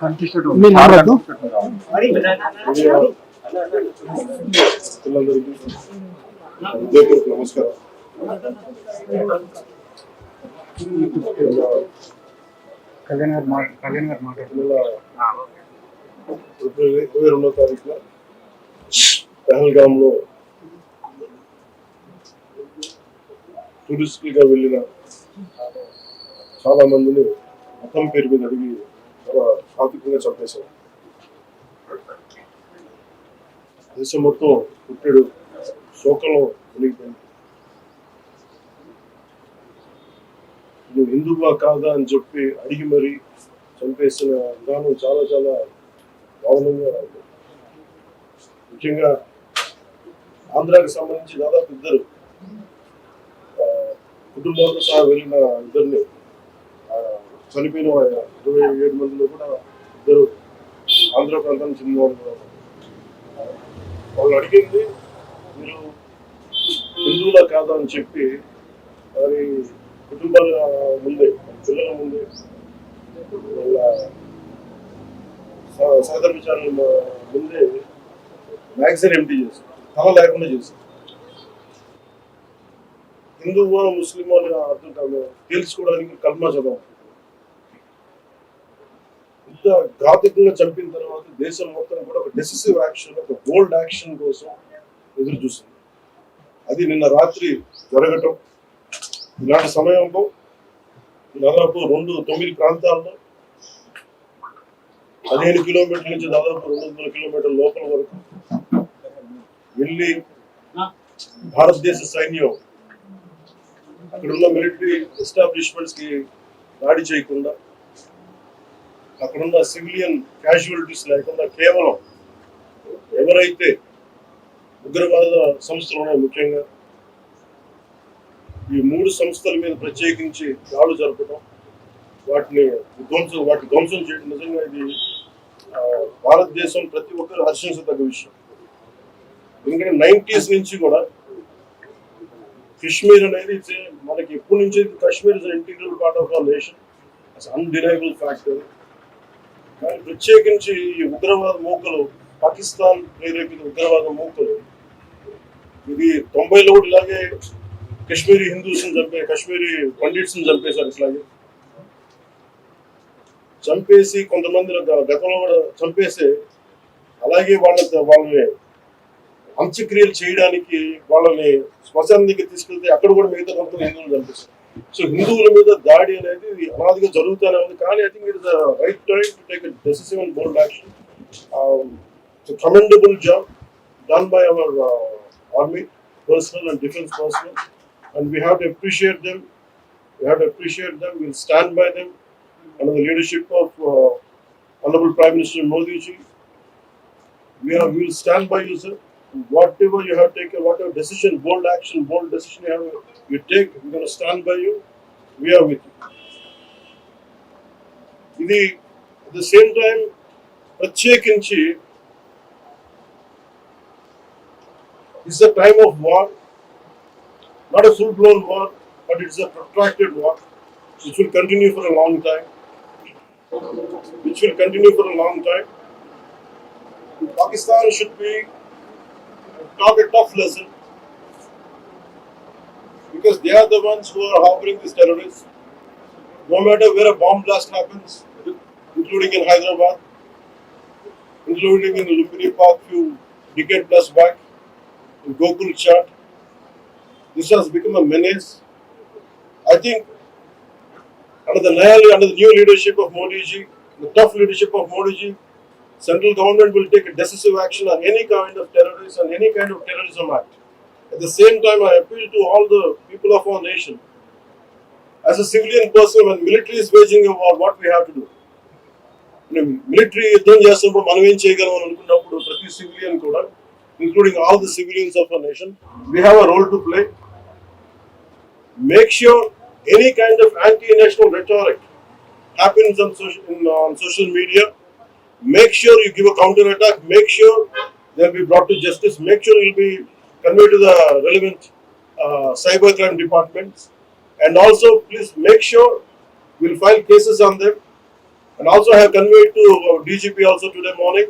నమస్కారం. 22వ తారీఖున పహల్గామ్లో టూరిస్టులుగా వెళ్ళిన చాలా మందిని మతం పేరు మీద అడిగి చాలా ఆర్థికంగా చంపేశారు. దేశం మొత్తం పుట్టెడు శోకంలో మునిగిపోయింది. నువ్వు హిందువా కాదా అని చెప్పి అడిగి మరీ చంపేసిన విధానం చాలా చాలా దారుణంగా ఉంది. ముఖ్యంగా ఆంధ్రాకి సంబంధించి దాదాపు ఇద్దరు కుటుంబాలతో సహా వెళ్ళిన ఇద్దరిని చనిపోయిన 27 మందిలో కూడా ఇద్దరు ఆంధ్ర ప్రాంతానికి చెందిన వాళ్ళు. వాళ్ళు అడిగింది మీరు హిందువులా కాదా అని చెప్పి వారి కుటుంబాల ముందే, పిల్లల ముందే, వాళ్ళ సహధర విచారణ ముందే మ్యాగజైన్ ఎంటీ చేశారు, తల లేకుండా చేశారు. హిందువా ముస్లిమో అని అర్థం కాదు తెలుసుకోవడానికి కల్మా చదవం. ఇంత ఘాతుకంగా చంపిన తర్వాత దేశం మొత్తం కూడా ఒక డెసిసివ్ యాక్షన్, ఒక బోల్డ్ యాక్షన్ కోసం ఎదురు చూస్తుంది. అది నిన్న రాత్రి జరగటం. ఇలాంటి సమయంలో దాదాపు 9 ప్రాంతాల్లో 15 కిలోమీటర్ల నుంచి దాదాపు 200 కిలోమీటర్ల లోపల వరకు వెళ్ళి భారతదేశ సైన్యం అక్కడున్న మిలిటరీ ఎస్టాబ్లిష్మెంట్స్ కి దాడి చేయకుండా, అక్కడున్న సివిలియన్ క్యాజువాలిటీస్ లేకుండా కేవలం ఎవరైతే ఉగ్రవాద సంస్థలు ఉన్నాయో, ముఖ్యంగా ఈ 3 సంస్థల మీద ప్రత్యేకించి దాడులు జరపడం, వాటి ధ్వంసం చేయడం నిజంగా ఇది భారతదేశం ప్రతి ఒక్కరు హర్షించదగ్గ విషయం. ఎందుకంటే 90s నుంచి కూడా కాశ్మీర్ అనేది మనకి ఎప్పటి నుంచి Kashmir is integral part of our nation, undeniable factor. కానీ ప్రత్యేకించి ఈ ఉగ్రవాద మూకలు, పాకిస్తాన్ ప్రేరేపిత ఉగ్రవాద మూకలు, ఇది 90లో కూడా ఇలాగే కాశ్మీరీ హిందూస్ కాశ్మీరీ పండిట్స్ చంపేశారు. ఇట్లాగే చంపేసి కొంతమంది గతంలో కూడా చంపేసి అలాగే వాళ్ళని అంత్యక్రియలు చేయడానికి వాళ్ళని శ్మశానం దగ్గర తీసుకెళ్తే అక్కడ కూడా మిగతా కొంత హిందువులు చంపేస్తారు. సో హిందువుల మీద దాడి అనేది అనాదిగా జరుగుతూనే ఉంది. కానీ I think it is right time to take decisive and bold action. Commendable job done by our army personnel and defense personnel, and we have to appreciate them. We'll stand by them under the leadership of Honorable Prime Minister Modi ji. We will stand by you, sir. Whatever you have taken, whatever decision, bold action, bold decision you take, we're going to stand by you. We are with you. At the same time, ప్రత్యేకించి it's a time of war, not a full-blown war, but it's a protracted war, which will continue for a long time. Pakistan should be taught a tough lesson, because they are the ones who are harboring these terrorists. No matter where a bomb blast happens, including in Hyderabad, including in Lumpini Park few decades plus back, in Gokul Chat, this has become a menace. I think under the new leadership of Modi ji, the tough leadership of Modi ji, central government will take a decisive action on any kind of terrorism and any kind of terrorism act. At the same time, I appeal to all the people of our nation. As a civilian person, when military is waging a war, what we have to do? Military యుద్ధం చేస్తున్నప్పుడు మనం ఏం చేయగలం అనుకున్నప్పుడు ప్రతి civilian కూడా, including all the civilians of our nation, we have a role to play. Make sure any kind of anti-national rhetoric happens on social media. Make sure you give a counter-attack. Make sure they'll be brought to justice. Make sure you'll be conveyed to the relevant cybercrime departments. And also, please make sure we'll file cases on them. And also I have conveyed to DGP also today morning,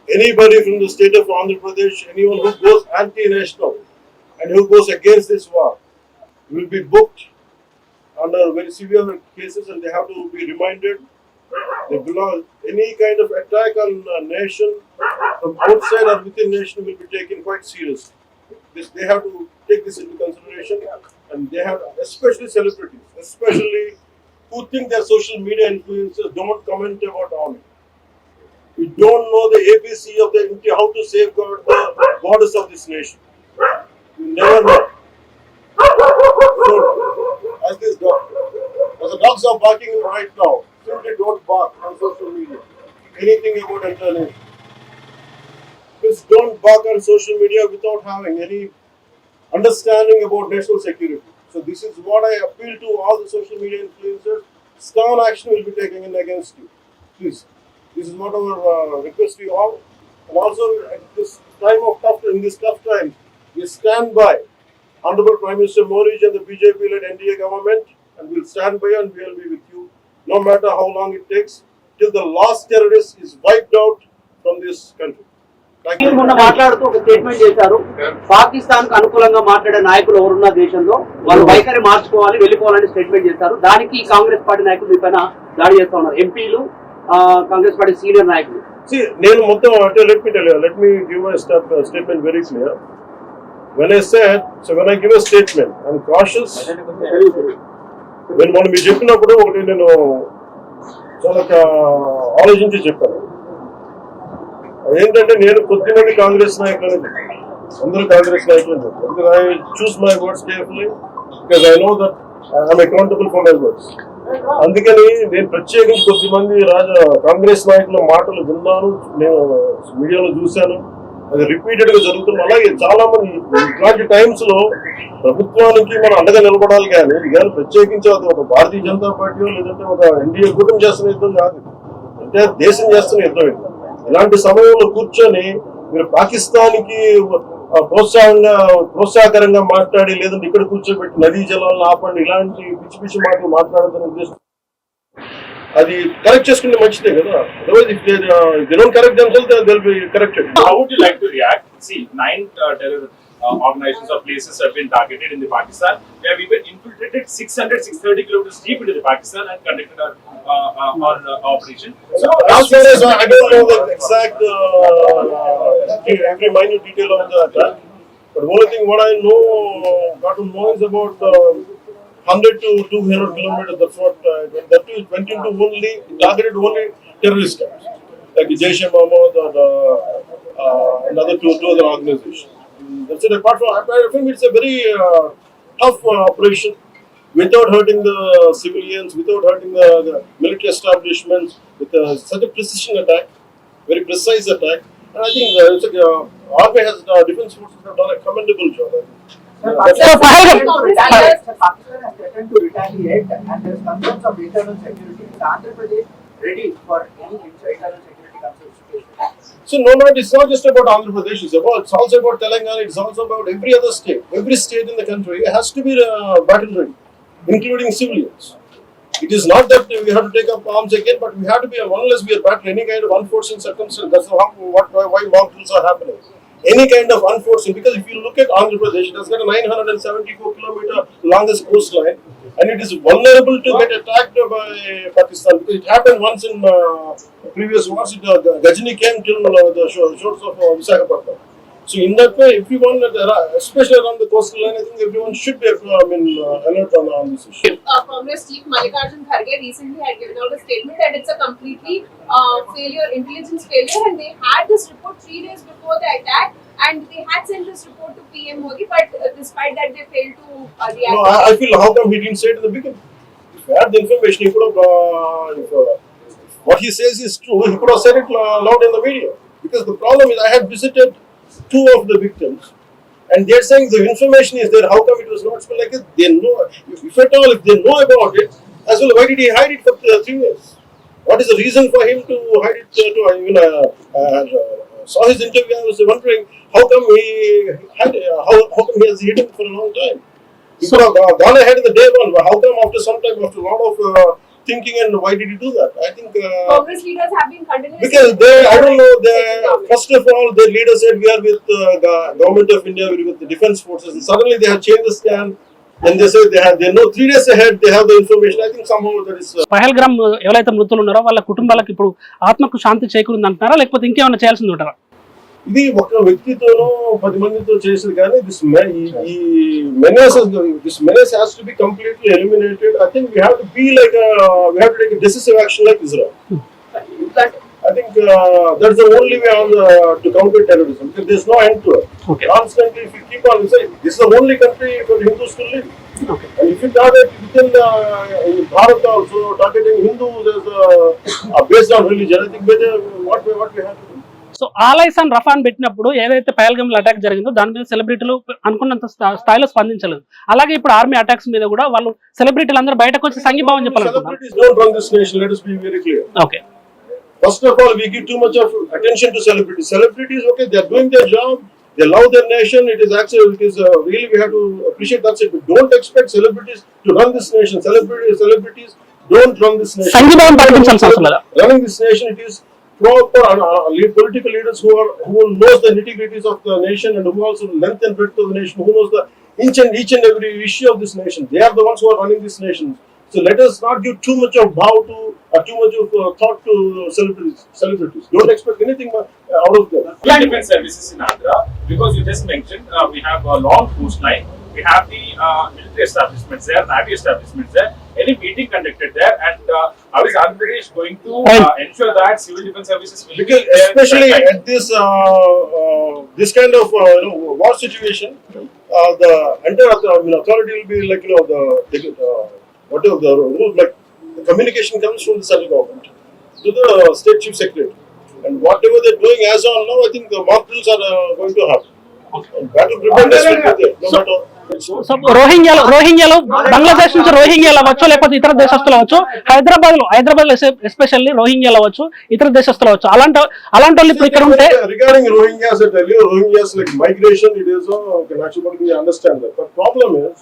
anybody from the state of Andhra Pradesh, anyone who goes anti-national and who goes against this war will be booked under very severe cases, and they have to be reminded they belong. Any kind of attack on a nation from outside or within nation will be taken quite seriously. They have to take this into consideration, and they have, especially celebrities, especially who think they're social media influencers, don't comment about army. We don't know the ABC of the how to safeguard the borders of this nation. You never know. So, as this dog, as the dogs are barking right now, simply don't bark on social media. Anything about internet. Please don't bark on social media without having any understanding about national security. So this is what I appeal to all the social media influencers. Stern action will be taken in against you. Please. This is what our request to you all. And also at this time of in this tough time, we stand by Honorable Prime Minister Modi and the BJP-led NDA government, and we'll stand by and we'll be with you, no matter how long it takes, till the last terrorist is wiped out from this country. మీరు మొన్న మాట్లాడుతూ ఒక statement చేశారు, పాకిస్తాన్ కు అనుకూలంగా మాట్లాడే నాయకులు ఎవరున్న దేశంలో వాళ్ళు వైఖరి మార్చుకోవాలి, వెళ్ళిపోవాలని స్టేట్మెంట్ చేశారు. దానికి కాంగ్రెస్ పార్టీ నాయకులు మీ పైన దాడి చేస్తా ఉన్నారు, ఎంపీలు, కాంగ్రెస్ పార్టీ సీనియర్ నాయకులు. నేను మొత్తం అంటే let me give a statement very clear. When I said, so when I give a statement, I'm cautious. When మనం మీరు చెప్పినప్పుడు ఒకటి నేను చాలా ఆలోచించి చెప్పాను. ఏంటంటే నేను కొద్దిమంది కాంగ్రెస్ నాయకులను అందరూ కాంగ్రెస్ నాయకులను చెప్పాను. Because I choose my words carefully because I know that I'm accountable for my words. అందుకని నేను ప్రత్యేకించి కొద్దిమంది కాంగ్రెస్ నాయకుల మాటలు విన్నాను, నేను మీడియాలో చూశాను, అది రిపీటెడ్ గా జరుగుతుంది. అలాగే చాలా మంది ఇట్లాంటి టైమ్స్ లో ప్రభుత్వానికి మనం అండగా నిలబడాలి, కానీ ఇది కానీ ప్రత్యేకించి అది ఒక భారతీయ జనతా పార్టీ లేదంటే ఒక ఎన్డీఏ కూటమి చేస్తున్న యుద్ధం కాదు, అంటే దేశం చేస్తున్న యుద్ధం ఇది. ఇలాంటి సమయంలో కూర్చొని మీరు పాకిస్తాన్కి ప్రోత్సాహకరంగా మాట్లాడి లేదంటే ఇక్కడ కూర్చోబెట్టి నదీ జలాలను ఆపండి ఇలాంటి పిచ్చి పిచ్చి మాటలు మాట్లాడదని ఉద్దేశం అది కరెక్ట్ చేసుకుంటే మంచిదే కదా. Otherwise if they don't correct themselves, they'll be corrected. How would you like to react? See, 9 terror organizations or places have been targeted in the Pakistan. We have even infiltrated 630 kilometers deep into the Pakistan and conducted our operation. So, as far as I don't know the exact every minute detail of the attack, but only thing what I know, got to know is about 100 to 200 kilometers. That's what that too went into only targeted only terrorist camps like Jaish-e-Mohammed or another two other organizations. That's it. Apart from, I think it's a very tough operation without hurting the civilians, without hurting the military establishments, with such a precision attack, very precise attack. And I think army has defense forces have done a commendable job. Pakistan has threatened to retaliate, and there is concerns of internal security. Is Andhra Pradesh ready for any internal security concerns? So no, it's not just about Andhra Pradesh. It's also about Telangana. It's also about every other state. Every state in the country has to be battle ready, including civilians. It is not that we have to take up arms again, but we have to be, unless we are battling any kind of unforeseen circumstance. That's why mock drills are happening. Any kind of unforeseen, because if you look at Andhra Pradesh, it has got a 974 kilometer longest coastline, and it is vulnerable to get attacked by Pakistan. Because it happened once in previous wars. Gajini came till the shores of Visakhapatnam. So in that way, everyone, especially around the coastal line, I think everyone should be alert on this issue. Congress Chief Mallikarjun Kharge recently had given out a statement that it's a completely failure, intelligence failure, and they had this report 3 days before the attack, and they had sent this report to PM Modi, but despite that, they failed to react. No, I feel how come he didn't say it in the beginning? If he had the information, he could have. What he says is true. He could have said it loud in the media. Because the problem is, I had visited 2 of the victims, and they're saying the information is there. How come it was not so like it? They know, if at all, if they know about it, as well, why did he hide it for 3 years? What is the reason for him to hide it? Saw his interview. I was wondering how come he had, how come he has hidden it for a long time. He could have gone ahead in the day one. But how come after some time, after a lot of thinking and why did he do that? I think Congress leaders have been continuously. because they, I don't know, first of all, their leader said we are with government of India, we are with the defense forces, and suddenly they have changed the stand. And they say they know 3 days ahead they have the information. I think somehow that is. పహల్గ్రామ్ ఎవరైతే మృతులు ఉన్నారో వాళ్ళ కుటుంబాలకు ఇప్పుడు ఆత్మకు శాంతి చేకూరింది అంటున్నారా, లేకపోతే ఇంకేమైనా చేయాల్సింది ఉంటారా? ఇది ఒక వ్యక్తితోనో 10 మందితో చేసేది కానీ this menace has to be completely eliminated. I think we have to be like we have to take a decisive action like Israel. I think that's the only way to counter terrorism. Because there's no end to it. Okay. Constantly, if you keep on saying this is the only country for Hindus to live. Okay. And if you target within Bharat also targeting Hindus as based on religion, I think what we have to do. So ఆలైసాన్ రఫాన్ పెట్టినప్పుడు ఏదైతే Pahalgam attack జరిగిందో దాని మీద సెలబ్రిటీలు అనుకున్నంత స్థాయిలో స్పందించలేదు. అలాగే ఇప్పుడు ఆర్మీ అటాక్స్ మీద కూడా వాళ్ళు సెలబ్రిటీలు అందరూ బయటకు వచ్చి సంఘీభావం చెప్పాలనుకుంటున్నారు. Celebrities don't run this nation. Let us be very clear. Okay. First of all, we give too much of attention to celebrities. Celebrities, okay, they are doing their job. They love their nation. It is actually, really we have to appreciate that's it. But don't expect celebrities to run this nation. Celebrities don't run this nation. సంఘీభావం ప్రకటించాల్సిన అవసరం లేదా? Running this nation, it is proper political leaders who knows the nitty-gritties of the nation and who also length and breadth of the nation, who knows the each and every issue of this nation. They are the ones who are running this nation. So let us not give too much of too much of thought to celebrities. Don't expect anything out of them. Defense services in Andhra, because you just mentioned we have a long coastline, we have the military establishments there, navy establishments there. Any meeting conducted there, and how is Andhra Pradesh going to ensure that civil defense services will because be there? Especially at this kind of war situation, the entire authority will be like whatever the rule, like the communication comes from the central government to the state chief secretary, and whatever they're doing as on now, I think the mock drills are going to happen. Battle preparedness will be there, no matter. So రోహింగ్యాలు బంగ్లాదేశ్ నుంచి రోహింగ్యాలు అవ్వచ్చు, లేకపోతే ఇతర దేశస్తులు అవ్వచ్చు, హైదరాబాద్ లో especially రోహింగ్యాలు అవ్వచ్చు, ఇతర దేశస్తులు అవ్వచ్చు, అలాంటి వాళ్ళు ఇప్పుడు ఇక్కడ ఉంటే. Regarding Rohingyas, I tell you, Rohingyas like migration, it is can actually understand that. But problem is,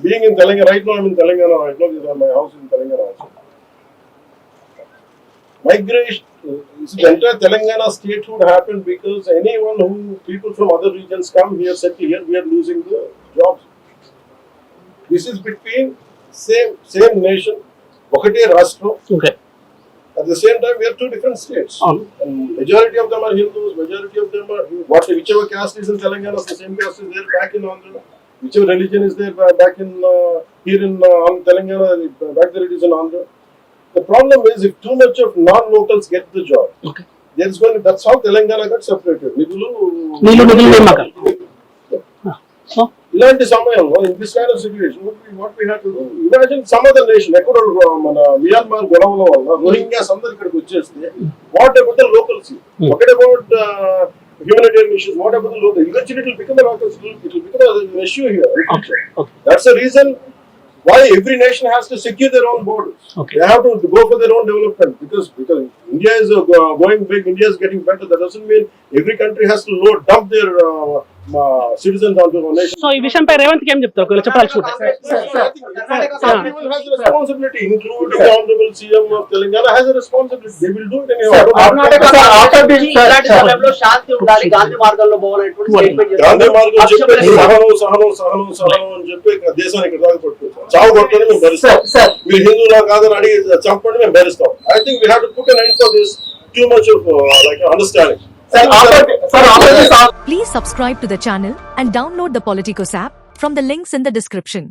being in Telangana right now, I'm in Telangana right now. This is my house in Telangana also. Migration, the entire Telangana statehood happened because people from other regions come here, settle here, we are losing the jobs. This is between same nation, Okate Rashtra. Okay. At the same time, we are two different states. And majority of them are Hindus, majority of them are whichever caste is in Telangana, the same caste is there back in Andhra. Whichever religion is there back in here in Telangana, back there it is in Andhra. The problem is if too much of non-locals get the job, Okay. That's how Telangana got separated. నీళ్ళు ఇలాంటి సమయంలో in this kind of situation, what we have to do? Imagine some other nation, ఎక్కడో మన Myanmar గొడవల వల్ల Rohingyas అందరు ఇక్కడికి వచ్చేస్తే, what about the locals? What about humanitarian issues? What about the local? Eventually it will become an issue here. Okay. That's the reason why every nation has to secure their own borders. Okay. They have to go for their own development because India is going big, India is getting better. That doesn't mean every country has to dump their citizens onto a nation. So ఈ విషయంపై రేవంత్ ఏం చెప్తారు ఒకవేళ చెప్పాల్సుకుంటే? Everyone has a responsibility, including the Honorable CM of Telangana has a responsibility. They will do it anyhow. శాంతి ఉండాలి, గాంధీ మార్గంలో పోవాలనేటువంటి statement Gandhi మార్గం చెప్పి సహనం అని చెప్పి దేశాన్ని ఇక్కడ దాకా పట్టుకుంటాం. చావు కొట్టని మేము భరిస్తాం. మీరు హిందువులా కాదని అడిగి చంపండి మేము భరిస్తాం. I think we have to put an end for this too much of understanding. Please subscribe to the channel and download the Politikos app from the links in the description.